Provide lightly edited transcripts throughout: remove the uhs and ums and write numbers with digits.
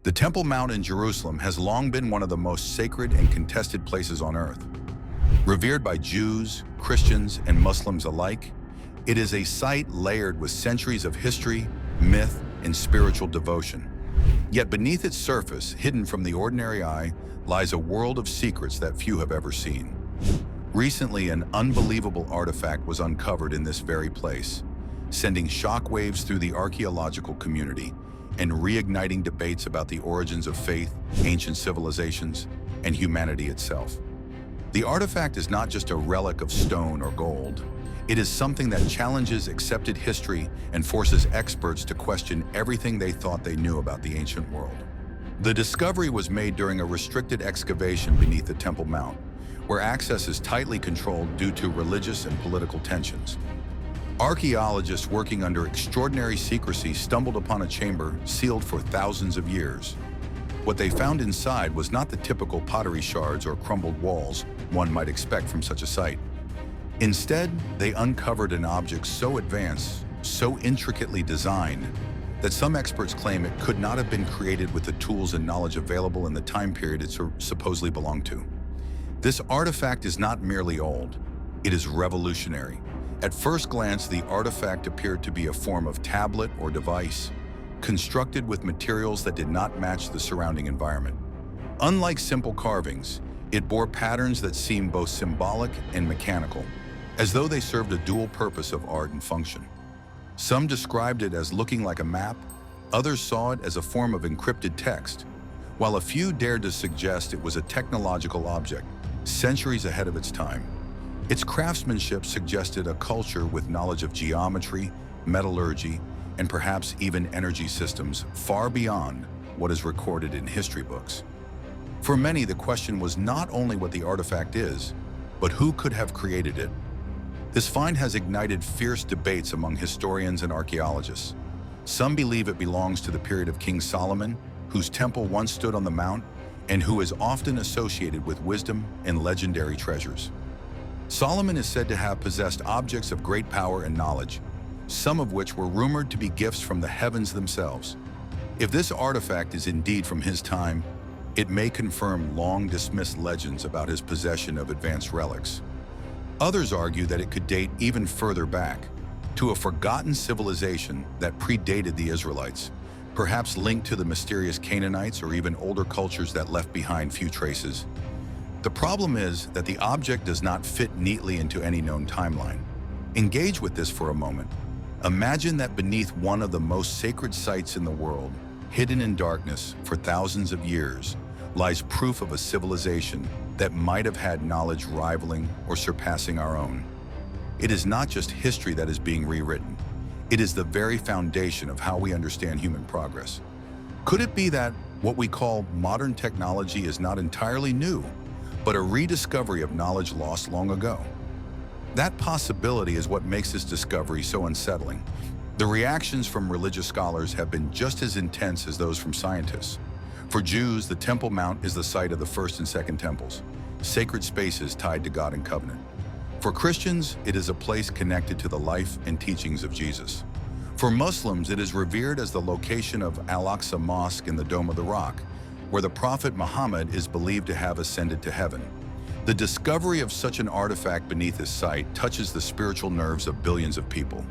The Temple Mount in Jerusalem has long been one of the most sacred and contested places on earth. Revered by Jews, Christians, and Muslims alike, it is a site layered with centuries of history, myth, and spiritual devotion. Yet beneath its surface, hidden from the ordinary eye, lies a world of secrets that few have ever seen. Recently, an unbelievable artifact was uncovered in this very place, sending shockwaves through the archaeological community and reigniting debates about the origins of faith, ancient civilizations, and humanity itself. The artifact is not just a relic of stone or gold. It is something that challenges accepted history and forces experts to question everything they thought they knew about the ancient world. The discovery was made during a restricted excavation beneath the Temple Mount, where access is tightly controlled due to religious and political tensions. Archaeologists working under extraordinary secrecy stumbled upon a chamber sealed for thousands of years. What they found inside was not the typical pottery shards or crumbled walls one might expect from such a site. Instead, they uncovered an object so advanced, so intricately designed, that some experts claim it could not have been created with the tools and knowledge available in the time period it supposedly belonged to. This artifact is not merely old, it is revolutionary. At first glance, the artifact appeared to be a form of tablet or device, constructed with materials that did not match the surrounding environment. Unlike simple carvings, it bore patterns that seemed both symbolic and mechanical, as though they served a dual purpose of art and function. Some described it as looking like a map, others saw it as a form of encrypted text, while a few dared to suggest it was a technological object, centuries ahead of its time. Its craftsmanship suggested a culture with knowledge of geometry, metallurgy, and perhaps even energy systems far beyond what is recorded in history books. For many, the question was not only what the artifact is, but who could have created it. This find has ignited fierce debates among historians and archaeologists. Some believe it belongs to the period of King Solomon, whose temple once stood on the mount, and who is often associated with wisdom and legendary treasures. Solomon is said to have possessed objects of great power and knowledge, some of which were rumored to be gifts from the heavens themselves. If this artifact is indeed from his time, it may confirm long-dismissed legends about his possession of advanced relics. Others argue that it could date even further back, to a forgotten civilization that predated the Israelites, perhaps linked to the mysterious Canaanites or even older cultures that left behind few traces. The problem is that the object does not fit neatly into any known timeline. Engage with this for a moment. Imagine that beneath one of the most sacred sites in the world, hidden in darkness for thousands of years, lies proof of a civilization that might have had knowledge rivaling or surpassing our own. It is not just history that is being rewritten. It is the very foundation of how we understand human progress. Could it be that what we call modern technology is not entirely new, but a rediscovery of knowledge lost long ago? That possibility is what makes this discovery so unsettling. The reactions from religious scholars have been just as intense as those from scientists. For Jews, the Temple Mount is the site of the first and second temples, sacred spaces tied to God and covenant. For Christians, it is a place connected to the life and teachings of Jesus. For Muslims, it is revered as the location of Al-Aqsa Mosque in the Dome of the Rock, where the Prophet Muhammad is believed to have ascended to heaven. The discovery of such an artifact beneath this site touches the spiritual nerves of billions of people.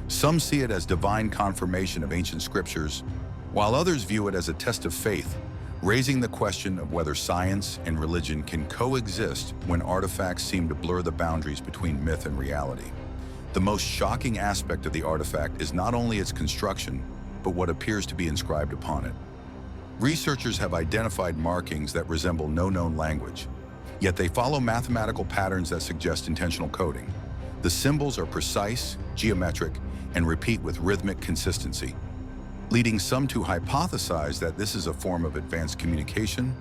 Some see it as divine confirmation of ancient scriptures, while others view it as a test of faith, raising the question of whether science and religion can coexist when artifacts seem to blur the boundaries between myth and reality. The most shocking aspect of the artifact is not only its construction, but what appears to be inscribed upon it. Researchers have identified markings that resemble no known language, yet they follow mathematical patterns that suggest intentional coding. The symbols are precise, geometric, and repeat with rhythmic consistency, leading some to hypothesize that this is a form of advanced communication,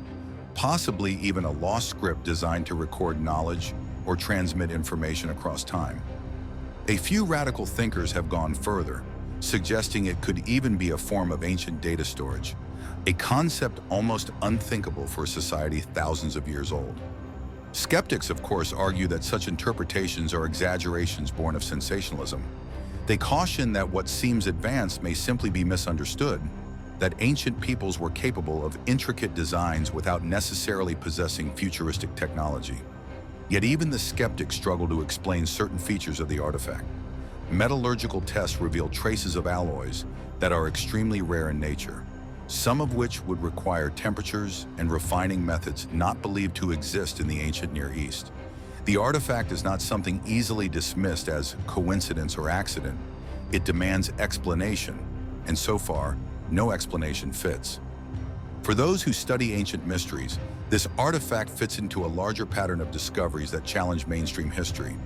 possibly even a lost script designed to record knowledge or transmit information across time. A few radical thinkers have gone further, suggesting it could even be a form of ancient data storage, a concept almost unthinkable for a society thousands of years old. Skeptics, of course, argue that such interpretations are exaggerations born of sensationalism. They caution that what seems advanced may simply be misunderstood, that ancient peoples were capable of intricate designs without necessarily possessing futuristic technology. Yet even the skeptics struggle to explain certain features of the artifact. Metallurgical tests reveal traces of alloys that are extremely rare in nature, some of which would require temperatures and refining methods not believed to exist in the ancient Near East. The artifact is not something easily dismissed as coincidence or accident. It demands explanation, and so far, no explanation fits. For those who study ancient mysteries, this artifact fits into a larger pattern of discoveries that challenge mainstream history.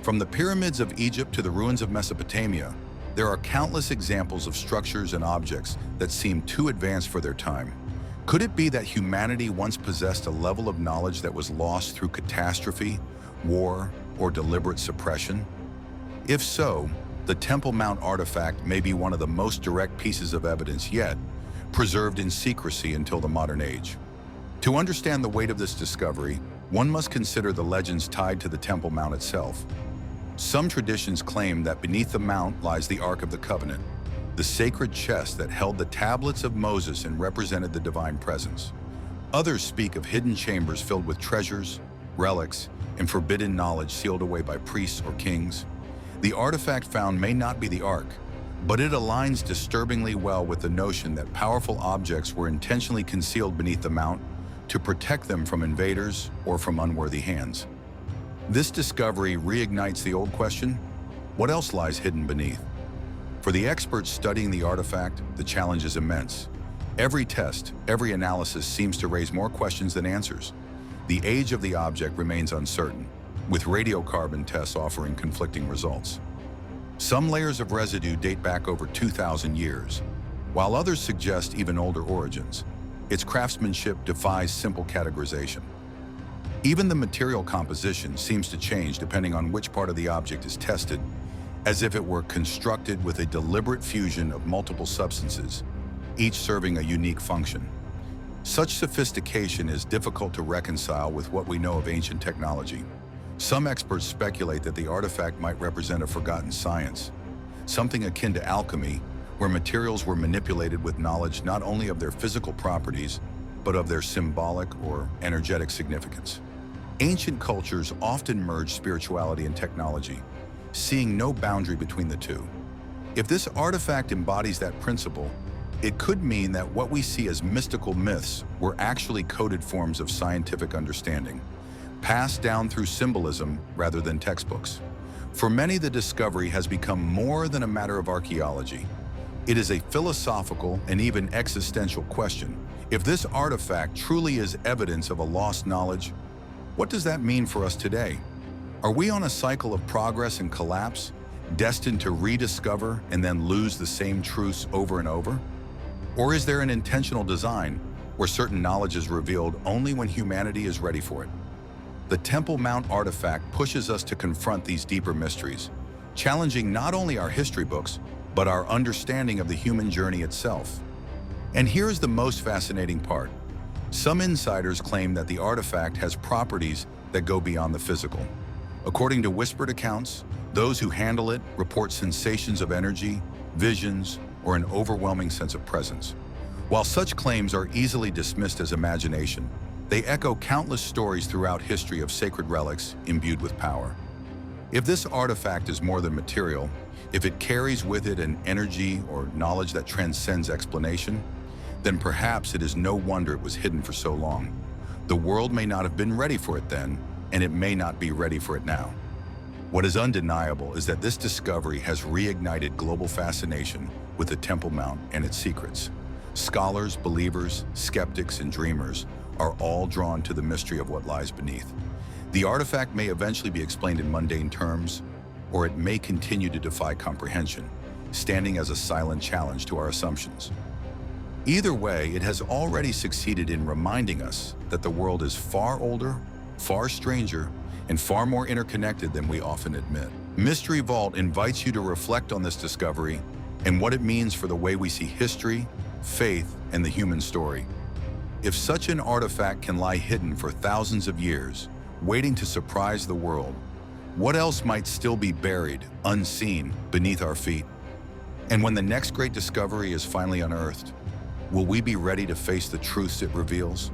From the pyramids of Egypt to the ruins of Mesopotamia, there are countless examples of structures and objects that seem too advanced for their time. Could it be that humanity once possessed a level of knowledge that was lost through catastrophe, war, or deliberate suppression? If so, the Temple Mount artifact may be one of the most direct pieces of evidence yet, preserved in secrecy until the modern age. To understand the weight of this discovery, one must consider the legends tied to the Temple Mount itself. Some traditions claim that beneath the mount lies the Ark of the Covenant, the sacred chest that held the tablets of Moses and represented the divine presence. Others speak of hidden chambers filled with treasures, relics, and forbidden knowledge sealed away by priests or kings. The artifact found may not be the Ark, but it aligns disturbingly well with the notion that powerful objects were intentionally concealed beneath the mount to protect them from invaders or from unworthy hands. This discovery reignites the old question: what else lies hidden beneath? For the experts studying the artifact, the challenge is immense. Every test, every analysis seems to raise more questions than answers. The age of the object remains uncertain, with radiocarbon tests offering conflicting results. Some layers of residue date back over 2,000 years, while others suggest even older origins. Its craftsmanship defies simple categorization. Even the material composition seems to change depending on which part of the object is tested, as if it were constructed with a deliberate fusion of multiple substances, each serving a unique function. Such sophistication is difficult to reconcile with what we know of ancient technology. Some experts speculate that the artifact might represent a forgotten science, something akin to alchemy, where materials were manipulated with knowledge not only of their physical properties, but of their symbolic or energetic significance. Ancient cultures often merge spirituality and technology, seeing no boundary between the two. If this artifact embodies that principle, it could mean that what we see as mystical myths were actually coded forms of scientific understanding, passed down through symbolism rather than textbooks. For many, the discovery has become more than a matter of archaeology. It is a philosophical and even existential question. If this artifact truly is evidence of a lost knowledge, what does that mean for us today? Are we on a cycle of progress and collapse, destined to rediscover and then lose the same truths over and over? Or is there an intentional design where certain knowledge is revealed only when humanity is ready for it? The Temple Mount artifact pushes us to confront these deeper mysteries, challenging not only our history books, but our understanding of the human journey itself. And here's the most fascinating part. Some insiders claim that the artifact has properties that go beyond the physical. According to whispered accounts, those who handle it report sensations of energy, visions, or an overwhelming sense of presence. While such claims are easily dismissed as imagination, they echo countless stories throughout history of sacred relics imbued with power. If this artifact is more than material, if it carries with it an energy or knowledge that transcends explanation, then perhaps it is no wonder it was hidden for so long. The world may not have been ready for it then, and it may not be ready for it now. What is undeniable is that this discovery has reignited global fascination with the Temple Mount and its secrets. Scholars, believers, skeptics, and dreamers are all drawn to the mystery of what lies beneath. The artifact may eventually be explained in mundane terms, or it may continue to defy comprehension, standing as a silent challenge to our assumptions. Either way, it has already succeeded in reminding us that the world is far older, far stranger, and far more interconnected than we often admit. Mystery Vault invites you to reflect on this discovery and what it means for the way we see history, faith, and the human story. If such an artifact can lie hidden for thousands of years, waiting to surprise the world, what else might still be buried, unseen, beneath our feet? And when the next great discovery is finally unearthed, Will we be ready to face the truths it reveals?